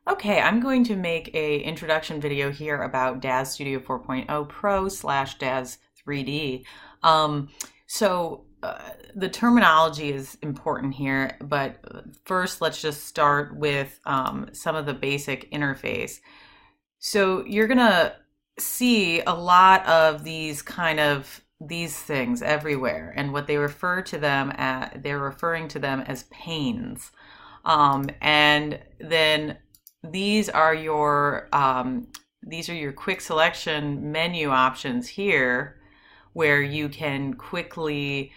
Okay, I'm going to make a introduction video here about DAZ Studio 4.0 Pro slash DAZ 3D. Um, the terminology is important here, but first let's just start with some of the basic interface. So you're gonna see a lot of these things everywhere, and what they refer to them at, they're referring to them as panes. And then these are your quick selection menu options here, where you can quickly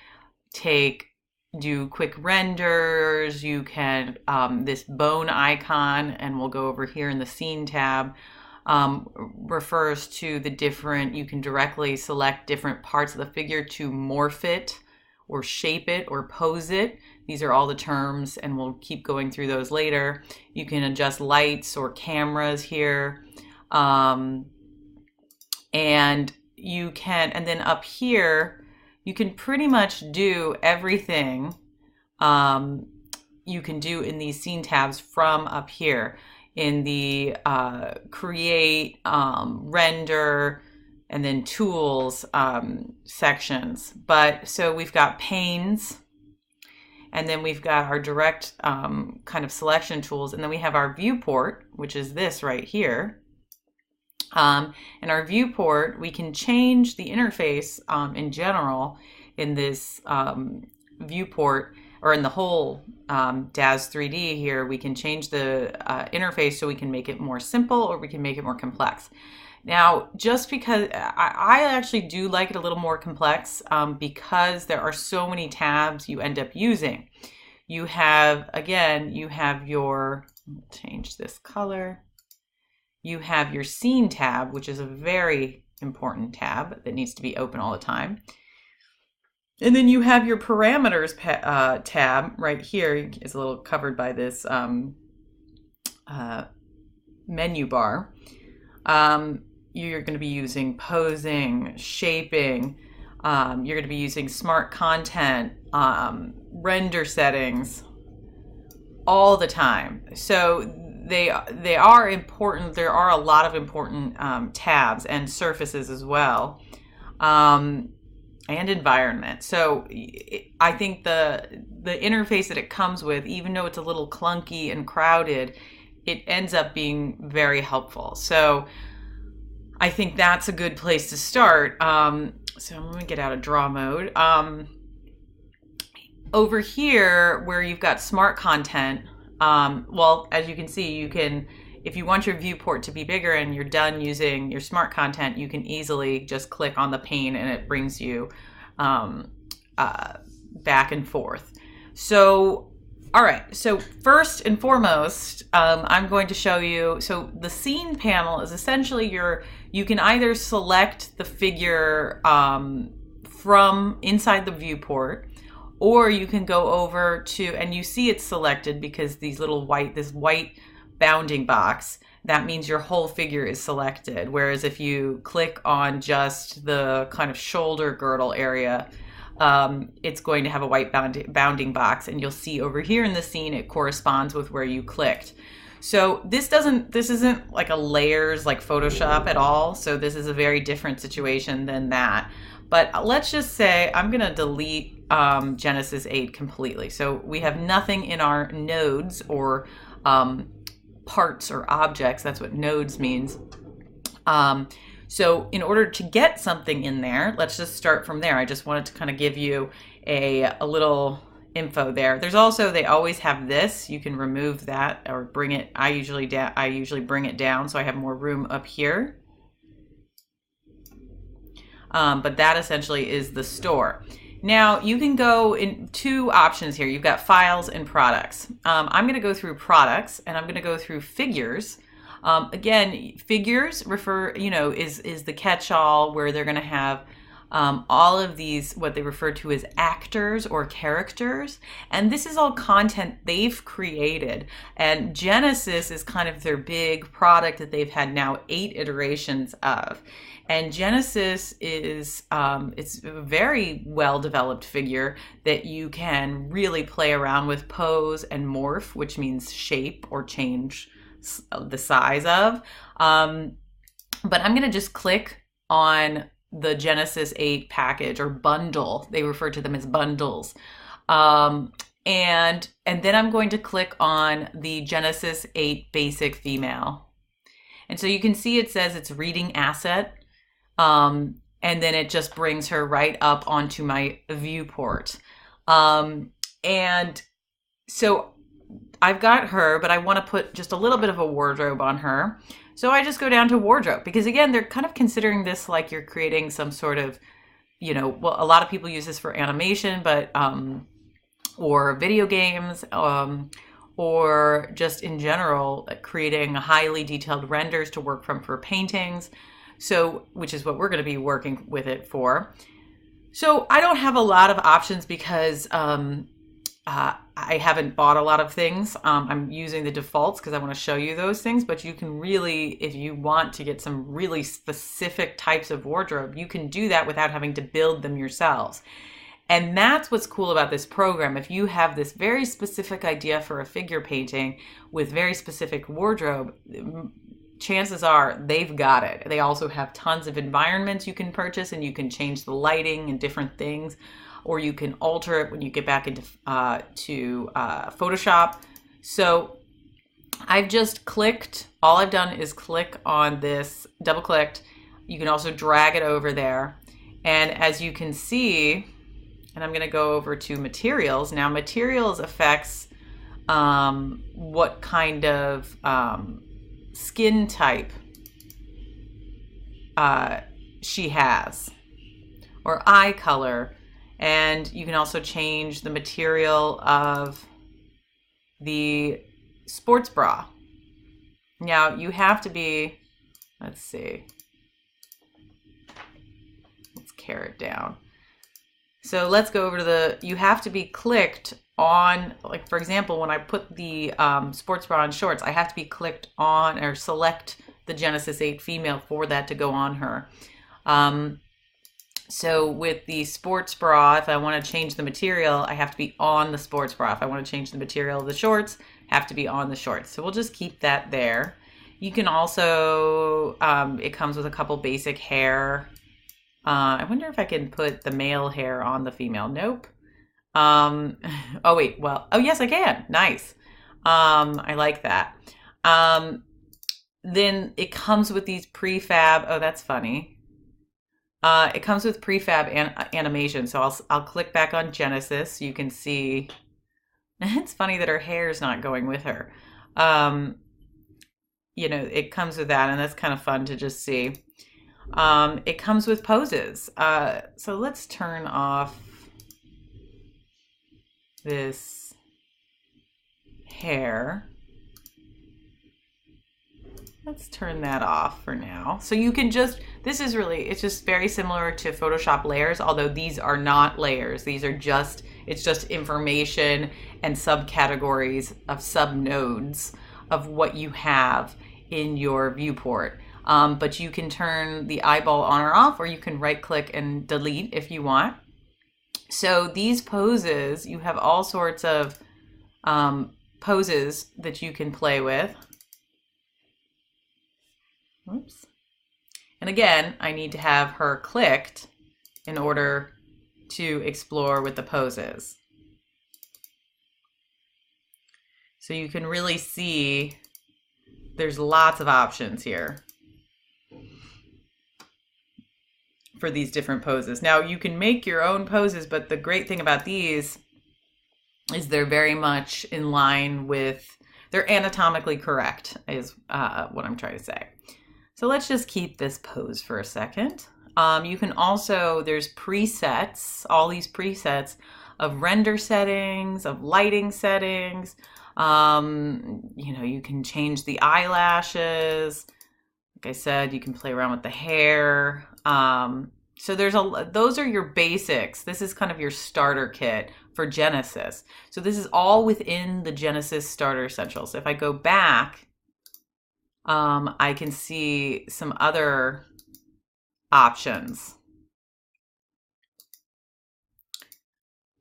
do quick renders. You can this bone icon, and we'll go over here in the scene tab, refers to the different, you can directly select different parts of the figure to morph it or shape it or pose it. These are all the terms, and we'll keep going through those later. You can adjust lights or cameras here. And then up here, you can pretty much do everything you can do in these scene tabs from up here in the create, render, and then tools sections. So we've got panes, and then we've got our direct kind of selection tools, and then we have our viewport, which is this right here. And our viewport, we can change the interface in general in this viewport, or in the whole DAZ 3D here. We can change the interface so we can make it more simple, or we can make it more complex. Now, just because I actually do like it a little more complex, because there are so many tabs you end up using. You have your, change this color. You have your scene tab, which is a very important tab that needs to be open all the time. And then you have your parameters tab right here. It's a little covered by this menu bar. You're going to be using posing, shaping. You're going to be using smart content, render settings all the time. So they are important. There are a lot of important tabs and surfaces as well, and environment. So I think the interface that it comes with, even though it's a little clunky and crowded, it ends up being very helpful. So I think that's a good place to start. So I'm going to get out of draw mode. Over here, where you've got smart content, well, as you can see, you can, if you want your viewport to be bigger and you're done using your smart content, you can easily just click on the pane and it brings you back and forth. So, all right, so first and foremost, I'm going to show you, so the scene panel is essentially you can either select the figure from inside the viewport, or you can go over to, and you see it's selected because this white bounding box, that means your whole figure is selected. Whereas if you click on just the kind of shoulder girdle area, it's going to have a white bounding box, and you'll see over here in the scene, it corresponds with where you clicked. So this isn't like a layers like Photoshop at all. So this is a very different situation than that. But let's just say I'm going to delete Genesis 8 completely. So we have nothing in our nodes or parts or objects. That's what nodes means. So in order to get something in there, let's just start from there. I just wanted to kind of give you a little info there. There's also, they always have this. You can remove that or bring it. I usually bring it down so I have more room up here. But that essentially is the store. Now you can go in two options here. You've got files and products. I'm going to go through products, and I'm going to go through figures. Again, figures refer, is the catch-all, where they're going to have all of these, what they refer to as actors or characters. And this is all content they've created. And Genesis is kind of their big product that they've had now 8 iterations of. And Genesis is, it's a very well-developed figure that you can really play around with, pose and morph, which means shape or change the size of. But I'm going to just click on the Genesis 8 package or bundle. They refer to them as bundles. And then I'm going to click on the Genesis 8 basic female. And so you can see it says it's reading asset. And then it just brings her right up onto my viewport. And so I've got her, but I want to put just a little bit of a wardrobe on her. So I just go down to wardrobe, because again, they're kind of considering this like you're creating some sort of, well, a lot of people use this for animation, but, or video games, or just in general, creating highly detailed renders to work from for paintings. So, which is what we're going to be working with it for. So I don't have a lot of options because, I haven't bought a lot of things. I'm using the defaults because I want to show you those things, but you can really, if you want to get some really specific types of wardrobe, you can do that without having to build them yourselves. And that's what's cool about this program. If you have this very specific idea for a figure painting with very specific wardrobe, chances are they've got it. They also have tons of environments you can purchase, and you can change the lighting and different things, or you can alter it when you get back into Photoshop. So I've just clicked, all I've done is click on this, double clicked. You can also drag it over there. And as you can see, and I'm gonna go over to materials. Now materials affects what kind of skin type she has, or eye color. And you can also change the material of the sports bra. Now you have to be, let's see, let's carry it down. So let's go over to you have to be clicked on, like for example, when I put the sports bra and shorts, I have to be clicked on or select the Genesis 8 female for that to go on her. So with the sports bra, if I want to change the material, I have to be on the sports bra. If I want to change the material of the shorts, have to be on the shorts. So we'll just keep that there. You can also, it comes with a couple basic hair. I wonder if I can put the male hair on the female. Nope. Oh wait, well, oh yes, I can. Nice. I like that. Then it comes with these prefab. Oh, that's funny. It comes with prefab animation. So I'll click back on Genesis. You can see, it's funny that her hair is not going with her. It comes with that, and that's kind of fun to just see. It comes with poses. So let's turn off this hair. Let's turn that off for now. So you can just, it's just very similar to Photoshop layers, although these are not layers. These are just, it's just information and subcategories of subnodes of what you have in your viewport. But you can turn the eyeball on or off, or you can right click and delete if you want. So these poses, you have all sorts of poses that you can play with. Oops. And again, I need to have her clicked in order to explore with the poses. So you can really see there's lots of options here for these different poses. Now you can make your own poses, but the great thing about these is they're very much in line with, they're anatomically correct is what I'm trying to say. So let's just keep this pose for a second. You can also, there's presets, all these presets of render settings, of lighting settings. You can change the eyelashes. Like I said, you can play around with the hair. So those are your basics. This is kind of your starter kit for Genesis. So this is all within the Genesis Starter Essentials. So if I go back, I can see some other options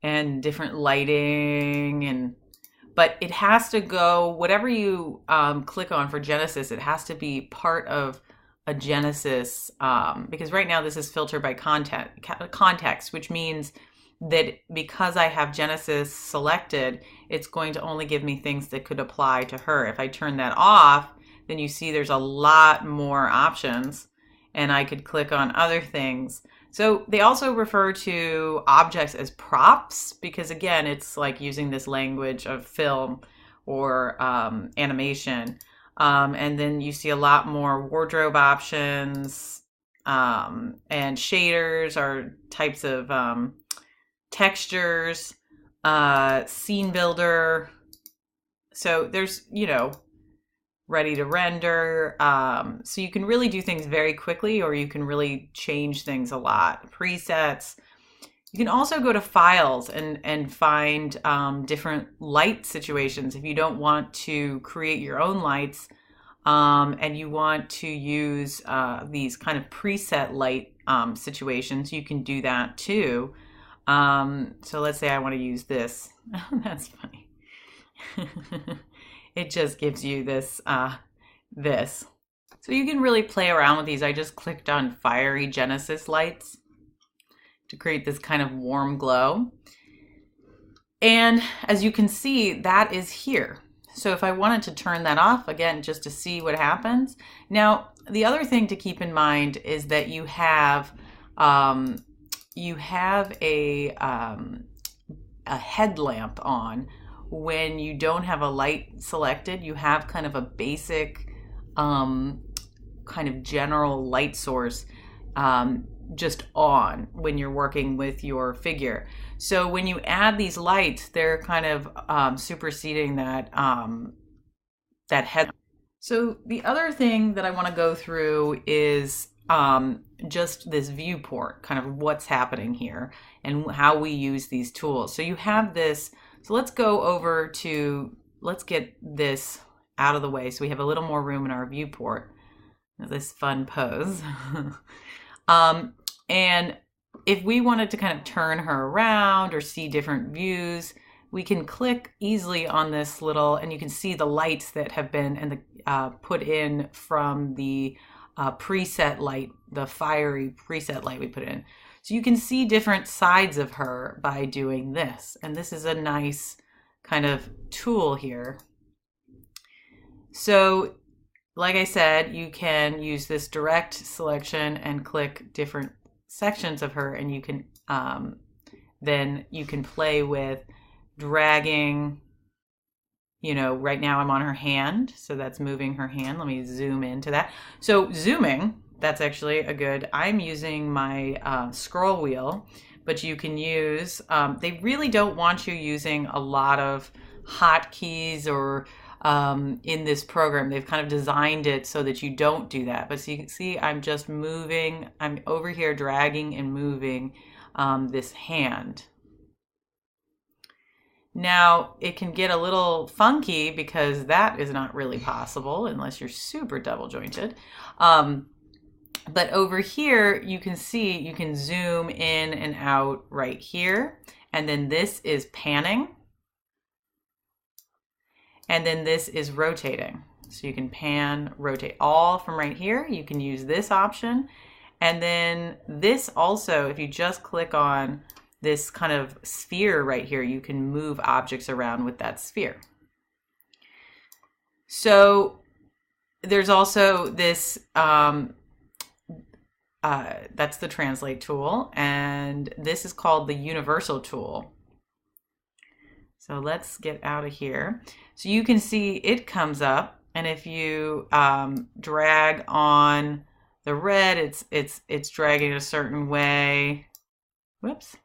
and different lighting, but it has to go, whatever you click on for Genesis, it has to be part of a Genesis, because right now this is filtered by context, which means that because I have Genesis selected, it's going to only give me things that could apply to her. If I turn that off, then you see there's a lot more options, and I could click on other things. So they also refer to objects as props because, again, it's like using this language of film or animation. And then you see a lot more wardrobe options, and shaders are types of textures, scene builder. So there's, ready to render. So you can really do things very quickly, or you can really change things a lot. Presets. You can also go to files and find different light situations. If you don't want to create your own lights, and you want to use these kind of preset light situations, you can do that too. So let's say I want to use this. That's funny. It just gives you this, this. So you can really play around with these. I just clicked on fiery Genesis lights to create this kind of warm glow. And as you can see, that is here. So if I wanted to turn that off, again, just to see what happens. Now, the other thing to keep in mind is that you have a headlamp on. When you don't have a light selected, you have kind of a basic kind of general light source just on when you're working with your figure. So when you add these lights, they're kind of superseding that head. So the other thing that I want to go through is just this viewport, kind of what's happening here and how we use these tools. So you have this. So let's go over to, let's get this out of the way so we have a little more room in our viewport. This fun pose. And if we wanted to kind of turn her around or see different views, we can click easily on this little, and you can see the lights that have been put in from the preset light, the fiery preset light we put in. So you can see different sides of her by doing this. And this is a nice kind of tool here. So like I said, you can use this direct selection and click different sections of her, and you can then you can play with dragging. Right now I'm on her hand, so that's moving her hand. Let me zoom into that. So zooming, that's actually a good, I'm using my scroll wheel, but you can use, they really don't want you using a lot of hotkeys or in this program. They've kind of designed it so that you don't do that. But so you can see I'm just moving, I'm over here dragging and moving this hand. Now, it can get a little funky because that is not really possible unless you're super double jointed. But over here, you can see, you can zoom in and out right here. And then this is panning. And then this is rotating. So you can pan, rotate, all from right here. You can use this option. And then this also, if you just click on this kind of sphere right here, you can move objects around with that sphere. So there's also this, that's the translate tool, and this is called the universal tool. So let's get out of here. So you can see it comes up, and if you drag on the red, it's dragging a certain way. Whoops.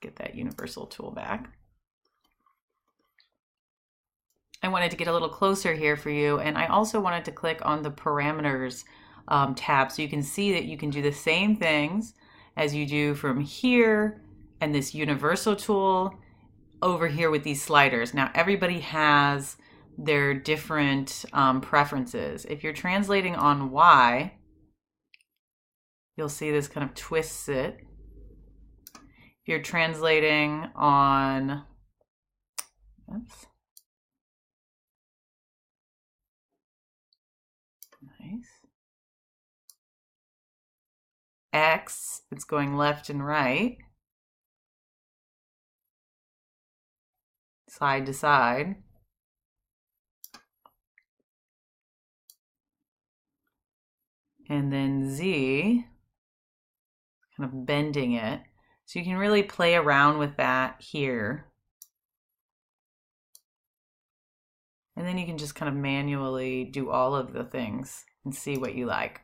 Get that universal tool back. I wanted to get a little closer here for you, and I also wanted to click on the parameters tab so you can see that you can do the same things as you do from here and this universal tool over here with these sliders. Now everybody has their different preferences. If you're translating on Y, you'll see this kind of twists it. If you're translating on, oops, Nice. X, it's going left and right, side to side. And then Z, kind of bending it. So you can really play around with that here. And then you can just kind of manually do all of the things and see what you like.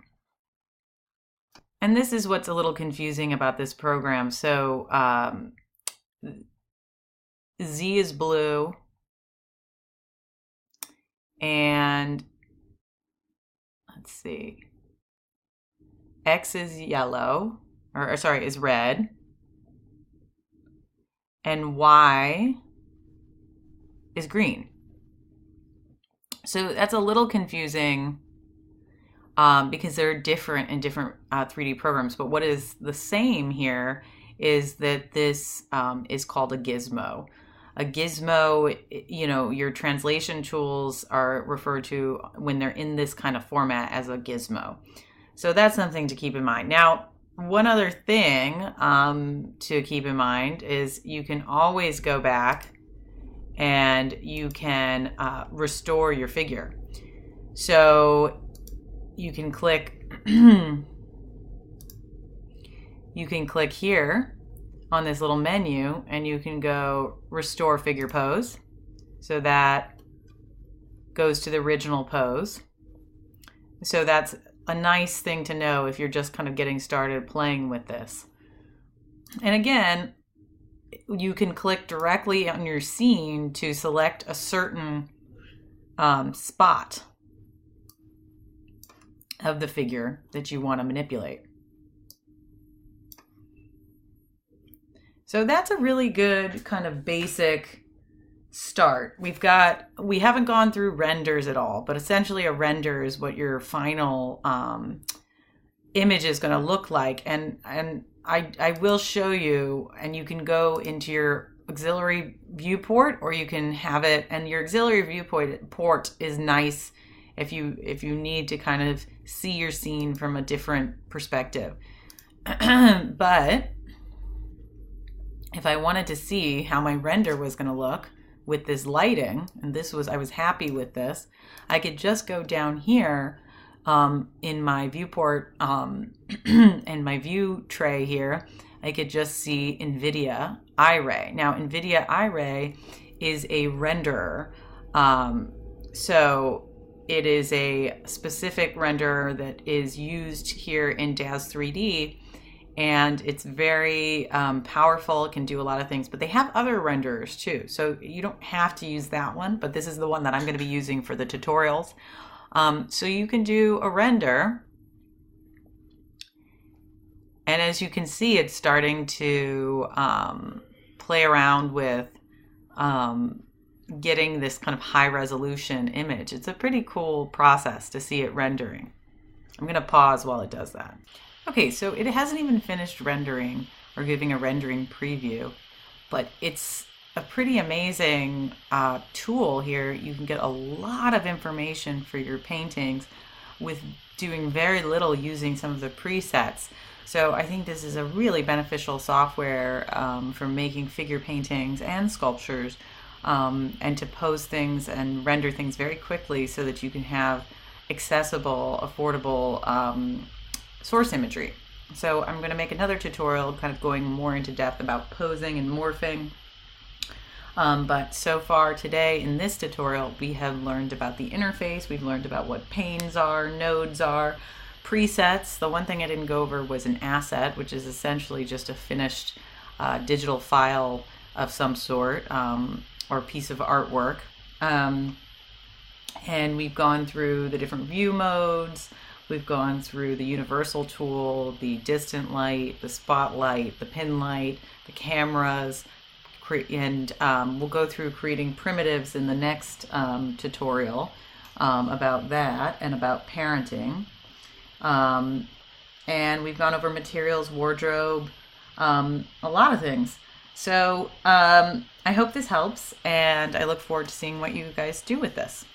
And this is what's a little confusing about this program. So Z is blue, and let's see, X is yellow, or sorry, is red, and Y is green. So that's a little confusing because they're different in different 3D programs. But what is the same here is that this is called a gizmo. A gizmo, you know, your translation tools are referred to when they're in this kind of format as a gizmo. So that's something to keep in mind. Now, one other thing to keep in mind is you can always go back and you can restore your figure. So you can click you can click here on this little menu and you can go restore figure pose. So that goes to the original pose. So that's a nice thing to know if you're just kind of getting started playing with this. And again, you can click directly on your scene to select a certain spot of the figure that you want to manipulate. So that's a really good kind of basic start. We haven't gone through renders at all, but essentially a render is what your final image is going to look like. And I will show you, and you can go into your auxiliary viewport, or you can have it, and your auxiliary viewport is nice if you need to kind of see your scene from a different perspective. But if I wanted to see how my render was going to look with this lighting, and I was happy with this, I could just go down here in my viewport and my view tray here. I could just see NVIDIA iRay. Now, NVIDIA iRay is a renderer. So it is a specific renderer that is used here in DAZ 3D. And it's very powerful. It can do a lot of things, but they have other renderers too. So you don't have to use that one, but this is the one that I'm going to be using for the tutorials. So you can do a render. And as you can see, it's starting to play around with getting this kind of high resolution image. It's a pretty cool process to see it rendering. I'm going to pause while it does that. Okay, so it hasn't even finished rendering or giving a rendering preview, but it's a pretty amazing tool here. You can get a lot of information for your paintings with doing very little using some of the presets. So I think this is a really beneficial software for making figure paintings and sculptures and to pose things and render things very quickly so that you can have accessible, affordable source imagery. So I'm going to make another tutorial kind of going more into depth about posing and morphing. But so far today in this tutorial, we have learned about the interface. We've learned about what panes are, nodes are, presets. The one thing I didn't go over was an asset, which is essentially just a finished digital file of some sort or piece of artwork. And we've gone through the different view modes. We've gone through the universal tool, the distant light, the spotlight, the pin light, the cameras, and we'll go through creating primitives in the next tutorial about that and about parenting. And we've gone over materials, wardrobe, a lot of things. So I hope this helps, and I look forward to seeing what you guys do with this.